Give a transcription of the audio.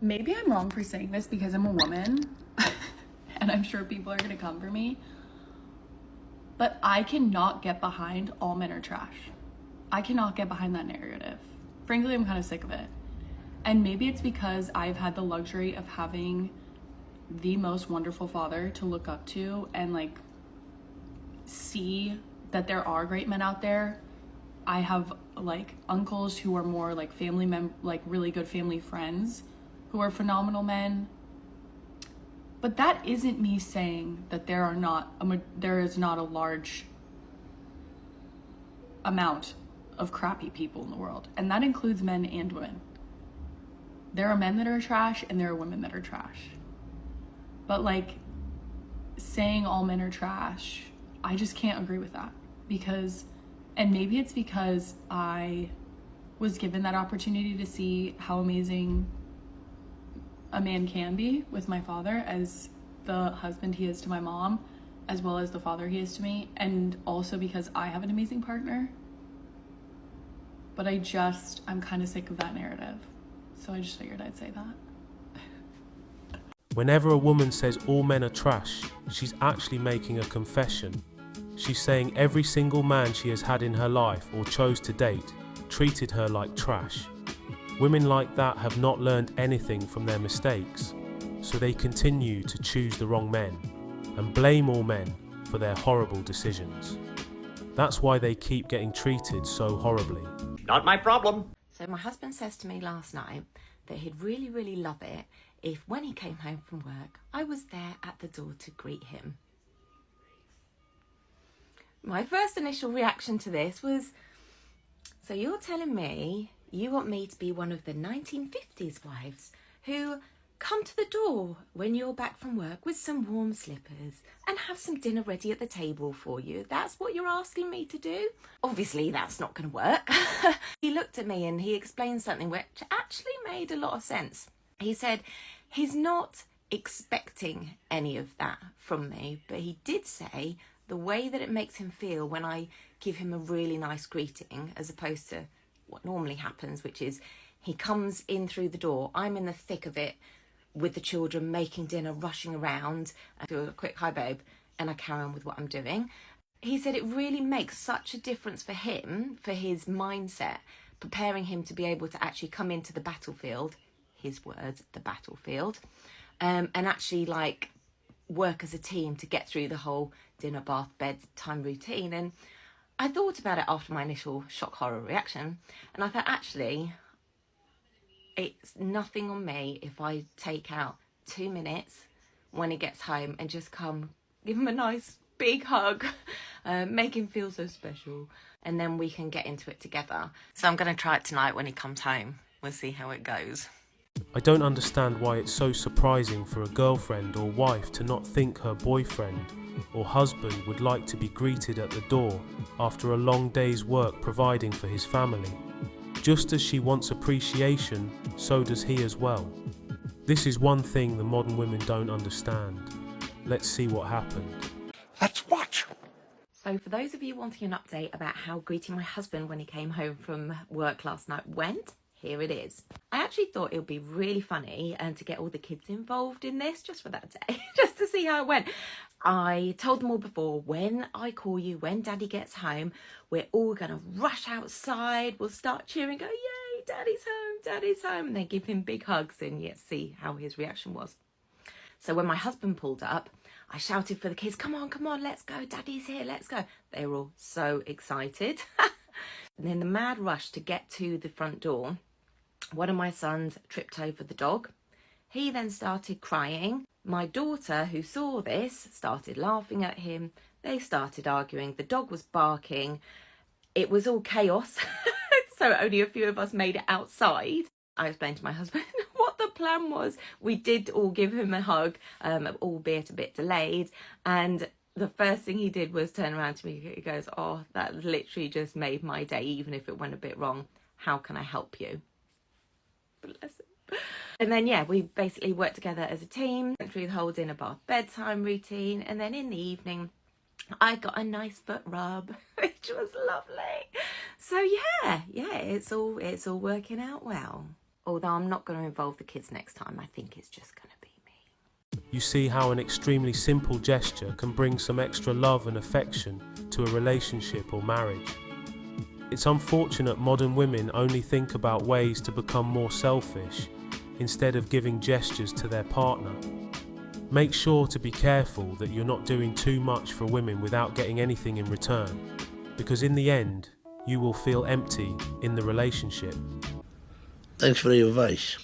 Maybe I'm wrong for saying this because I'm a woman and I'm sure people are gonna come for me, but I cannot get behind all men are trash. I cannot get behind that narrative. Frankly, I'm kind of sick of it. And maybe it's because I've had the luxury of having the most wonderful father to look up to and like see that there are great men out there. I have like uncles who are more like like really good family friends who are phenomenal men. But that isn't me saying that there is not a large amount of crappy people in the world. And that includes men and women. There are men that are trash and there are women that are trash. But like saying all men are trash, I just can't agree with that and maybe it's because I was given that opportunity to see how amazing a man can be with my father as the husband he is to my mom, as well as the father he is to me, and also because I have an amazing partner. But I'm kind of sick of that narrative. So I just figured I'd say that. Whenever a woman says all men are trash, she's actually making a confession. She's saying every single man she has had in her life or chose to date treated her like trash. Women like that have not learned anything from their mistakes, so they continue to choose the wrong men and blame all men for their horrible decisions. That's why they keep getting treated so horribly. Not my problem. So my husband says to me last night that he'd really, really love it if when he came home from work, I was there at the door to greet him. My first initial reaction to this was, so you're telling me you want me to be one of the 1950s wives who come to the door when you're back from work with some warm slippers and have some dinner ready at the table for you? That's what you're asking me to do? Obviously, that's not going to work. He looked at me and he explained something which actually made a lot of sense. He said he's not expecting any of that from me, but he did say the way that it makes him feel when I give him a really nice greeting, as opposed to what normally happens, which is he comes in through the door, I'm in the thick of it with the children, making dinner, rushing around, I do a quick hi babe, and I carry on with what I'm doing. He said it really makes such a difference for him, for his mindset, preparing him to be able to actually come into the battlefield, his words, the battlefield, and actually like work as a team to get through the whole dinner, bath, bed time routine. And I thought about it after my initial shock horror reaction, and I thought actually it's nothing on me if I take out 2 minutes when he gets home and just come give him a nice big hug, make him feel so special, and then we can get into it together. So I'm going to try it tonight when he comes home. We'll see how it goes. I don't understand why it's so surprising for a girlfriend or wife to not think her boyfriend or husband would like to be greeted at the door after a long day's work providing for his family. Just as she wants appreciation, so does he as well. This is one thing the modern women don't understand. Let's see what happened. Let's watch. So for those of you wanting an update about how greeting my husband when he came home from work last night went, here it is. I actually thought it would be really funny to get all the kids involved in this just for that day, just to see how it went. I told them all before, when I call you, when Daddy gets home, we're all going to rush outside. We'll start cheering, go, yay, Daddy's home, Daddy's home. And then give him big hugs and see how his reaction was. So when my husband pulled up, I shouted for the kids, come on, let's go. Daddy's here, let's go. They were all so excited. And in the mad rush to get to the front door, one of my sons tripped over the dog. He then started crying. My daughter, who saw this, started laughing at him. They started arguing. The dog was barking. It was all chaos. So only a few of us made it outside. I explained to my husband what the plan was. We did all give him a hug, albeit a bit delayed. And the first thing he did was turn around to me. He goes, oh, that literally just made my day, even if it went a bit wrong. How can I help you? Bless him. And then, yeah, we basically worked together as a team, went through the whole dinner, bath, bedtime routine. And then in the evening, I got a nice foot rub, which was lovely. So yeah, it's all working out well. Although I'm not going to involve the kids next time. I think it's just going to be me. You see how an extremely simple gesture can bring some extra love and affection to a relationship or marriage. It's unfortunate modern women only think about ways to become more selfish instead of giving gestures to their partner. Make sure to be careful that you're not doing too much for women without getting anything in return, because in the end, you will feel empty in the relationship. Thanks for the advice.